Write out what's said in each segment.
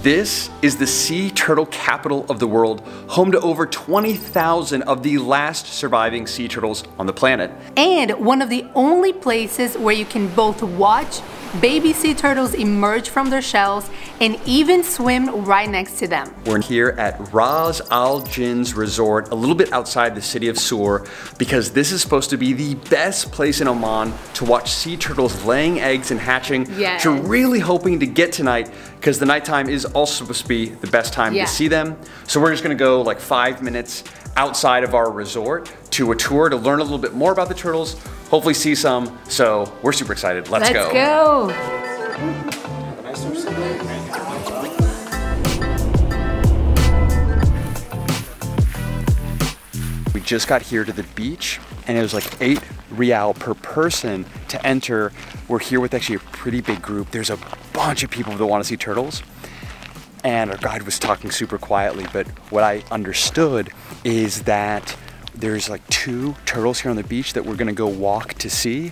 This is the sea turtle capital of the world, home to over 20,000 of the last surviving sea turtles on the planet. And one of the only places where you can both watch baby sea turtles emerge from their shells and even swim right next to them. We're here at Ras Al Jinz Resort, a little bit outside the city of Sur, because this is supposed to be the best place in Oman to watch sea turtles laying eggs and hatching. Yes. Which we're really hoping to get tonight, because the nighttime is also supposed to be the best time to see them. So we're just gonna go like 5 minutes outside of our resort to a tour to learn a little bit more about the turtles, hopefully see some. So we're super excited. Let's go. Let's go. We just got here to the beach and it was like 8 rial per person to enter. We're here with actually a pretty big group. There's a bunch of people that want to see turtles. And our guide was talking super quietly, but what I understood is that there's like 2 turtles here on the beach that we're gonna go walk to see.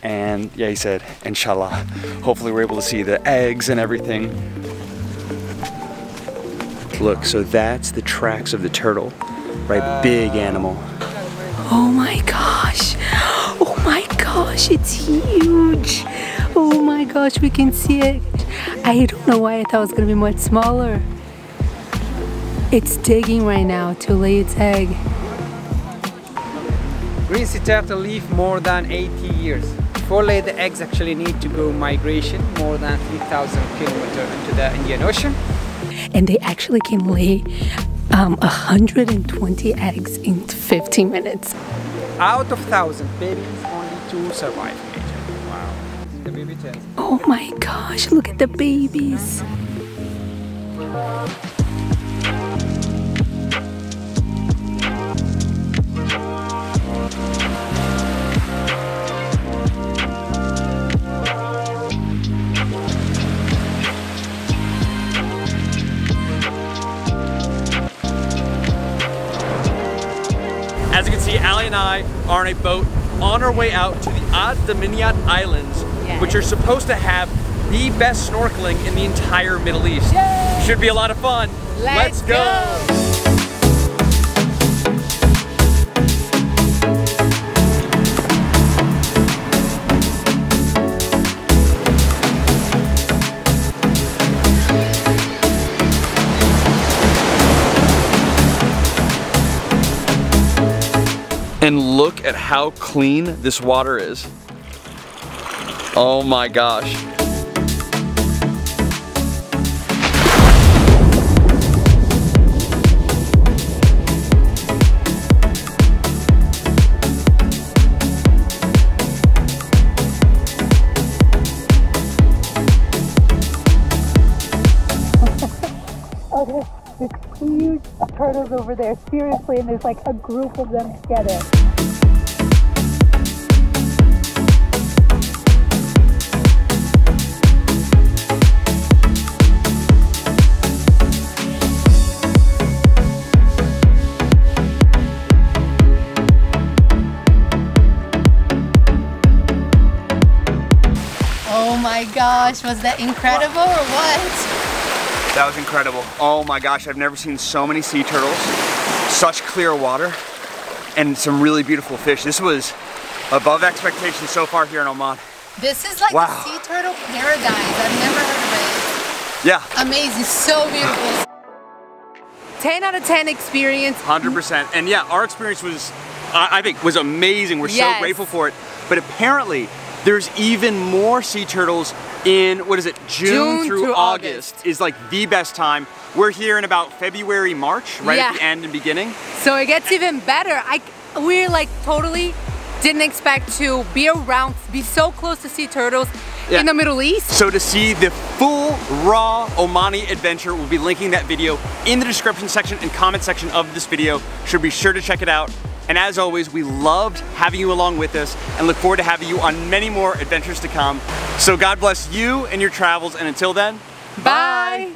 And yeah, he said, inshallah, hopefully we're able to see the eggs and everything. Look, so that's the tracks of the turtle, right? Big animal. Oh my gosh. Oh my gosh, it's huge. Oh my gosh, we can see it. I don't know why I thought it was gonna be much smaller. It's digging right now to lay its egg. Green sea turtle live more than 80 years. Before lay the eggs actually need to go migration more than 3,000 kilometers into the Indian Ocean. And they actually can lay 120 eggs in 15 minutes. Out of 1,000 babies, only 2 survive. Wow. The baby tails. Oh my gosh, look at the babies. As you can see, Ali and I are on a boat on our way out to the Dimaniyat Islands, which are supposed to have the best snorkeling in the entire Middle East. Yay! Should be a lot of fun. Let's go! And look at how clean this water is. Oh my gosh. Okay, there's huge turtles over there, seriously, and there's like a group of them together. Oh my gosh, was that incredible or what? That was incredible. Oh my gosh, I've never seen so many sea turtles, such clear water, and some really beautiful fish. This was above expectations so far here in Oman. This is like a sea turtle paradise. I've never heard of it. Yeah. Amazing, so beautiful. 10 out of 10 experience. 100%. And yeah, our experience was, I think, was amazing. We're so grateful for it. But apparently, there's even more sea turtles in, what is it, June through August is like the best time. We're here in about February, March, right at the end and beginning. So it gets even better. We're like totally didn't expect to be around, be so close to sea turtles in the Middle East. So to see the full raw Omani adventure, we'll be linking that video in the description section and comment section of this video. So be sure to check it out. And as always, we loved having you along with us and look forward to having you on many more adventures to come. So God bless you and your travels, and until then, bye.